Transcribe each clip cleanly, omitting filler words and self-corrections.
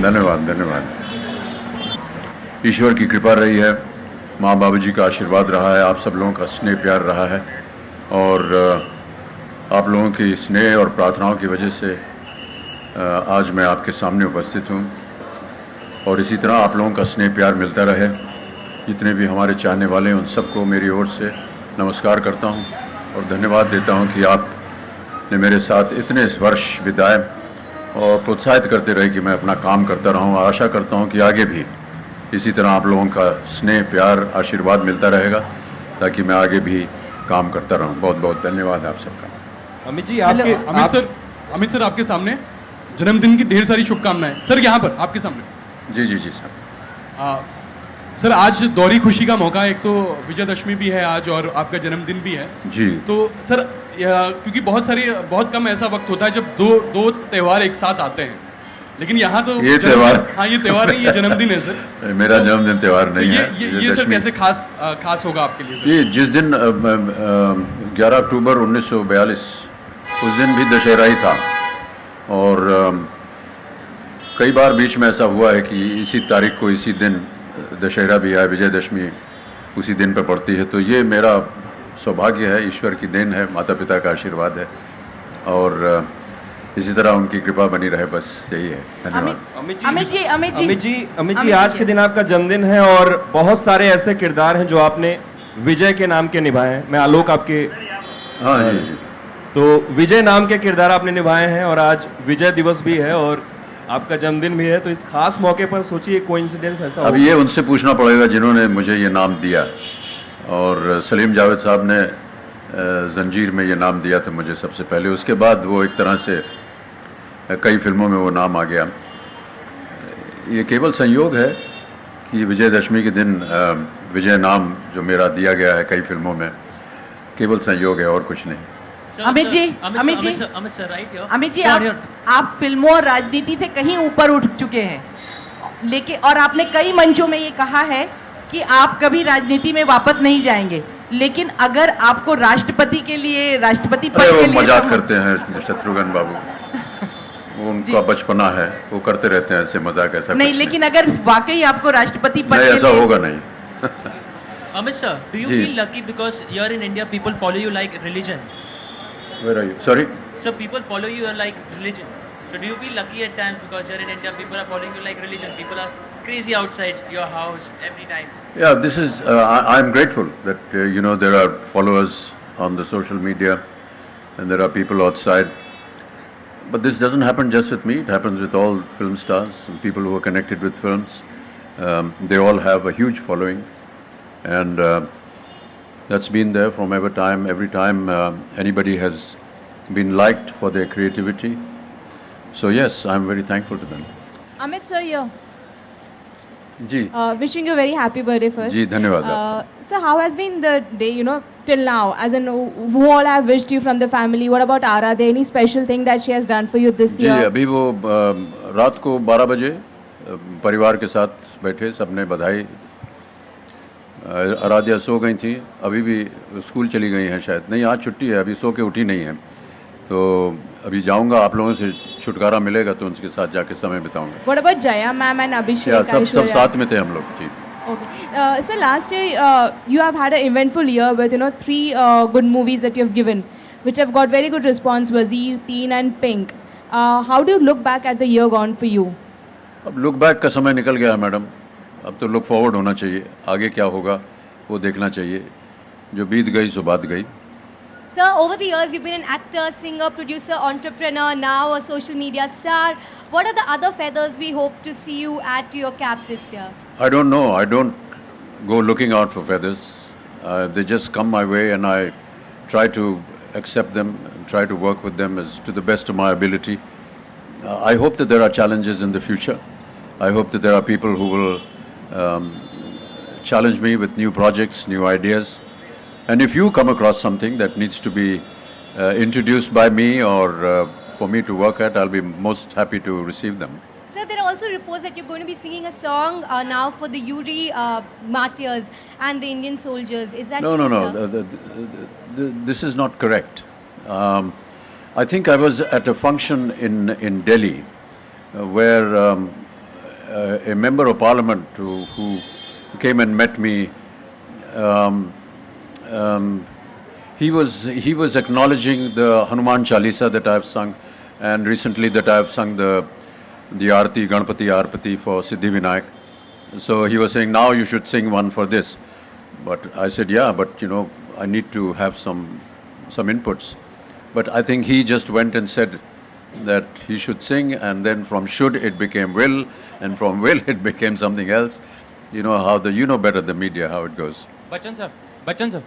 धन्यवाद धन्यवाद। ईश्वर की कृपा रही है, माँ बाबूजी का आशीर्वाद रहा है, आप सब लोगों का स्नेह प्यार रहा है और आप लोगों की स्नेह और प्रार्थनाओं की वजह से आज मैं आपके सामने उपस्थित हूँ और इसी तरह आप लोगों का स्नेह प्यार मिलता रहे। जितने भी हमारे चाहने वाले हैं उन सबको मेरी ओर से नमस्कार करता हूँ और धन्यवाद देता हूँ कि आपने मेरे साथ इतने वर्ष बिताए और प्रोत्साहित करते रहे कि मैं अपना काम करता रहूँ। आशा करता हूँ कि आगे भी इसी तरह आप लोगों का स्नेह प्यार आशीर्वाद मिलता रहेगा ताकि मैं आगे भी काम करता रहूँ। बहुत बहुत धन्यवाद आप सबका। अमित जी अमित सर आपके सामने जन्मदिन की ढेर सारी शुभकामनाएं। सर यहाँ पर आपके सामने। जी जी जी सर। सर आज दोहरी खुशी का मौका है, एक तो विजयदशमी भी है आज और आपका जन्मदिन भी है जी। तो सर क्योंकि बहुत कम ऐसा वक्त होता है जब दो त्यौहार एक साथ आते हैं, लेकिन यहाँ तो ये त्यौहार, हाँ ये त्यौहार नहीं, ये जन्मदिन है सर। मेरा जन्मदिन त्यौहार नहीं है। ये सर कैसे खास होगा आपके लिए सर? ये जिस दिन 11 अक्टूबर 1942 उस दिन भी दशहरा ही था और कई बार बीच में ऐसा हुआ है कि इसी तारीख को इसी दिन दशहरा भी है, विजयदशमी उसी दिन पे पड़ती है। तो ये मेरा सौभाग्य है, ईश्वर की देन है, माता पिता का आशीर्वाद है और इसी तरह उनकी कृपा बनी रहे, बस यही है। धन्यवाद। अमित जी आज के दिन आपका जन्मदिन है और बहुत सारे ऐसे किरदार हैं जो आपने विजय के नाम के निभाए हैं। मैं आलोक आपके हाँ जी जी। तो विजय नाम के किरदार आपने निभाए हैं और आज विजय दिवस भी है और आपका जन्मदिन भी है, तो इस खास मौके पर सोचिए कोइंसिडेंस ऐसा अब ये उनसे पूछना पड़ेगा जिन्होंने मुझे ये नाम दिया और सलीम जावेद साहब ने जंजीर में ये नाम दिया था मुझे सबसे पहले, उसके बाद वो एक तरह से कई फिल्मों में वो नाम आ गया। ये केवल संयोग है कि विजयदशमी के दिन विजय नाम जो मेरा दिया गया है कई फिल्मों में, केवल संयोग है और कुछ नहीं। अमित जी आप फिल्मों और राजनीति से कहीं ऊपर उठ चुके हैं, लेकिन और आपने कई मंचों में ये कहा है कि आप कभी राजनीति में वापस नहीं जाएंगे, लेकिन अगर आपको राष्ट्रपति के लिए राष्ट्रपति पद के लिए मजाक करते हैं शत्रुघ्न बाबू, वो उनका बचपना है, वो करते रहते हैं ऐसे मजाक, ऐसा नहीं, लेकिन अगर वाकई आपको राष्ट्रपति पद नहीं, ऐसा होगा नहीं। Amit sir, do you feel lucky because here in India people follow you like religion? Where are you? Sorry? So people follow you like religion. So do you feel lucky at times because here in India people are following you like religion? People are crazy outside your house every time. Yeah, this is. I'm grateful that there are followers on the social media, and there are people outside. But this doesn't happen just with me. It happens with all film stars and people who are connected with films. They all have a huge following, and that's been there from every time. Every time anybody has been liked for their creativity. So yes, I'm very thankful to them. Amit sir, here. Ji. Wishing you a very happy birthday first. जी, धन्यवाद. So how has been the day, till now? As in, who all have wished you from the family? What about Aradhya? Any special thing that she has done for you this year? जी, अभी वो रात को 12 बजे परिवार के साथ बैठे, सबने बधाई। आराध्या सो गई थी, अभी भी स्कूल चली गई हैं शायद, नहीं आज छुट्टी है, अभी सो के उठी नहीं है, तो अभी जाऊंगा, आप लोगों से छुटकारा मिलेगा तो उनके साथ जाके समय बिताऊंगा। What about Jaya ma'am and Abhishek? सब साथ में थे हम लोग जी। Okay. So last year you have had an eventful year with 3 good movies that you have given, which have got very good response: Wazir, Teen and Pink. How do you look back at the year gone for you? अब look back का समय निकल गया है madam, अब तो look forward होना चाहिए, आगे क्या होगा वो देखना चाहिए, जो बीत गई सो बात गई। Sir, over the years, you've been an actor, singer, producer, entrepreneur, now a social media star. What are the other feathers we hope to see you add to your cap this year? I don't know. I don't go looking out for feathers. They just come my way and I try to accept them and try to work with them as to the best of my ability. I hope that there are challenges in the future. I hope that there are people who will challenge me with new projects, new ideas. And if you come across something that needs to be introduced by me or for me to work at, I'll be most happy to receive them. Sir, there are also reports that you're going to be singing a song now for the Uri martyrs and the Indian soldiers. Is that true, No. This is not correct. I think I was at a function in Delhi where a member of parliament who came and met me. Um, he was acknowledging the Hanuman Chalisa that I have sung, and recently that I have sung the Aarti, Ganpati Aarpati for Siddhivinayak. So he was saying, now you should sing one for this. But I said, yeah, but you know, I need to have some inputs. But I think he just went and said that he should sing, and then from should it became will, and from will it became something else. You know better the media how it goes. Bachchan sir,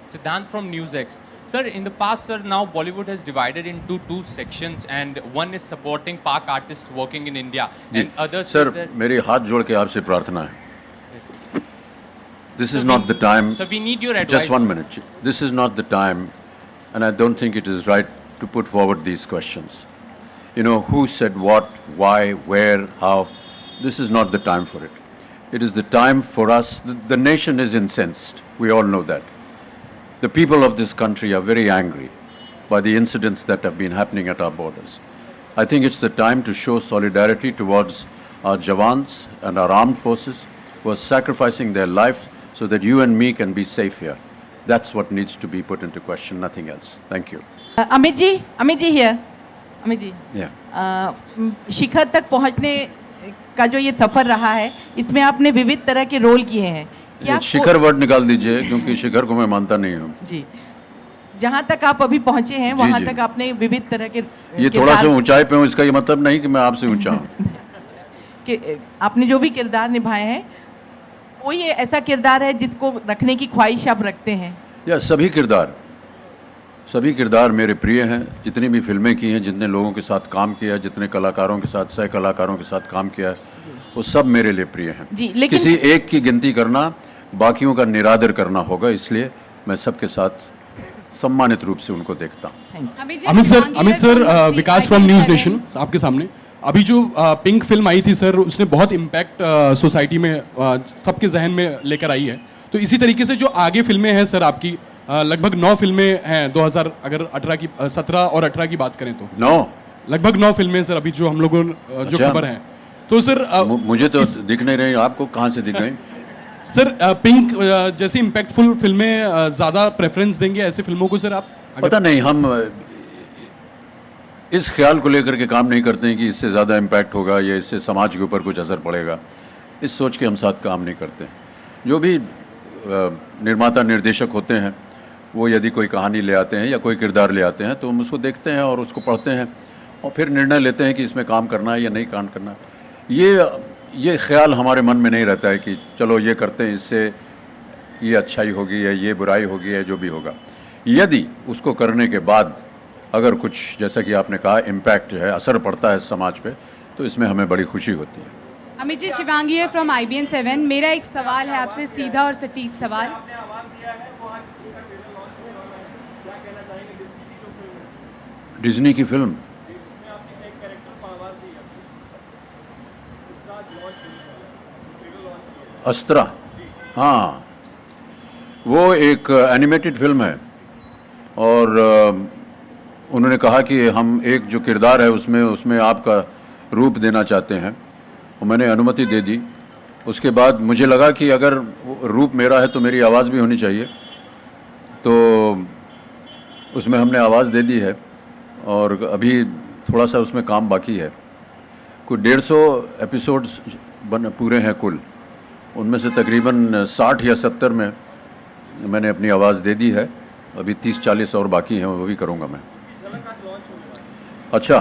Siddhant from NewsX. Sir, in the past, sir, now Bollywood has divided into two sections, and one is supporting Pak artists working in India, and others. Sir, मेरे हाथ जोड़ के आपसे प्रार्थना है. This is not the time. Sir, we need your advice. Just 1 minute. This is not the time, and I don't think it is right to put forward these questions. You know, who said what, why, where, how. This is not the time for it. It is the time for us. The nation is incensed. We all know that. The people of this country are very angry by the incidents that have been happening at our borders. I think it's the time to show solidarity towards our Jawans and our armed forces who are sacrificing their life so that you and me can be safe here. That's what needs to be put into question, nothing else. Thank you. Amit ji here. Amit ji. Yeah. शिखर तक पहुंचने का जो ये सफर रहा है, इसमें आपने विविध तरह के रोल किए हैं. क्या शिखर वर्ड निकाल दीजिए, क्योंकि शिखर को मैं मानता नहीं हूँ. जी, जहाँ तक आप अभी पहुंचे हैं वहाँ तक आपने विविध तरह के ये थोड़ा सा ऊंचाई पे हूँ, इसका ये मतलब नहीं कि मैं आपसे ऊंचा हूँ. कि आपने जो भी किरदार निभाए हैं, कोई ऐसा किरदार है जिसको रखने की ख्वाहिश आप रखते हैं? या सभी किरदार मेरे प्रिय हैं. जितनी भी फिल्में की हैं, जितने लोगों के साथ काम किया है, जितने कलाकारों के साथ, सह कलाकारों के साथ काम किया है, वो सब मेरे लिए प्रिय हैं. जी, लेकिन किसी एक की गिनती करना, बाकियों का निरादर करना होगा, इसलिए मैं सबके साथ सम्मानित रूप से उनको देखता हूँ. Amit sir, Vikas from news nation आपके सामने. अभी जो पिंक फिल्म आई थी सर, उसने बहुत इम्पैक्ट सोसाइटी में सबके जहन में लेकर आई है. तो इसी तरीके से जो आगे फिल्में हैं सर आपकी, लगभग 9 फिल्में हैं 2000, अगर 17 और 18 की बात करें तो 9 लगभग 9 फिल्में सर अभी जो हम लोगों जो अच्छा। खबर है. तो सर मुझे तो दिख नहीं रही, आपको कहाँ से दिख गई? सर पिंक जैसी इम्पैक्टफुल फिल्में ज़्यादा प्रेफरेंस देंगे ऐसे फिल्मों को सर आप? पता नहीं, हम इस ख्याल को लेकर के काम नहीं करते हैं कि इससे ज़्यादा इम्पैक्ट होगा या इससे समाज के ऊपर कुछ असर पड़ेगा. इस सोच के हम साथ काम नहीं करते. जो भी निर्माता निर्देशक होते हैं, वो यदि कोई कहानी ले आते हैं या कोई किरदार ले आते हैं, तो हम उसको देखते हैं और उसको पढ़ते हैं और फिर निर्णय लेते हैं कि इसमें काम करना है या नहीं काम करना. ये ख्याल हमारे मन में नहीं रहता है कि चलो ये करते हैं, इससे ये अच्छाई होगी या ये बुराई होगी या जो भी होगा. यदि उसको करने के बाद अगर कुछ, जैसा कि आपने कहा, इम्पैक्ट जो है, असर पड़ता है समाज पे, तो इसमें हमें बड़ी खुशी होती है. अमित जी, शिवांगी है फ्रॉम IBN 7. मेरा एक सवाल है आपसे, सीधा और सटीक सवाल. डिज्नी की फिल्म अस्त्रा, हाँ, वो एक एनिमेटेड फिल्म है और उन्होंने कहा कि हम एक जो किरदार है उसमें आपका रूप देना चाहते हैं, और मैंने अनुमति दे दी. उसके बाद मुझे लगा कि अगर रूप मेरा है तो मेरी आवाज़ भी होनी चाहिए, तो उसमें हमने आवाज़ दे दी है और अभी थोड़ा सा उसमें काम बाकी है. कुछ 150 एपिसोड्स पूरे हैं कुल, उनमें से तकरीबन 60 या 70 में मैंने अपनी आवाज़ दे दी है. अभी 30-40 और बाकी हैं, वो भी करूँगा मैं. अच्छा,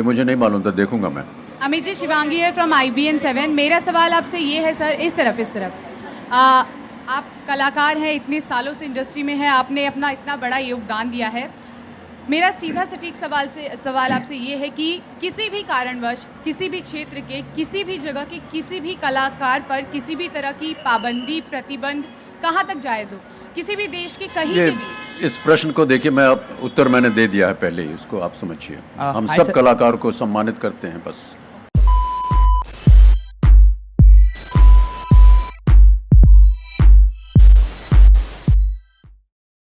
मुझे नहीं मालूम था, देखूँगा मैं. अमित जी, शिवांगी है फ्रॉम IBN 7. मेरा सवाल आपसे ये है सर, इस तरफ आप कलाकार हैं, इतने सालों से इंडस्ट्री में हैं, आपने अपना इतना बड़ा योगदान दिया है. मेरा सीधा सटीक सवाल आपसे ये है कि किसी भी कारणवश किसी भी क्षेत्र के किसी भी जगह के किसी भी कलाकार पर किसी भी तरह की पाबंदी, प्रतिबंध कहाँ तक जायज़ हो, किसी भी देश के कहीं के भी? इस प्रश्न को देखिए, मैं उत्तर मैंने दे दिया है पहले ही, इसको आप समझिए. हम सब कलाकार को सम्मानित करते हैं बस.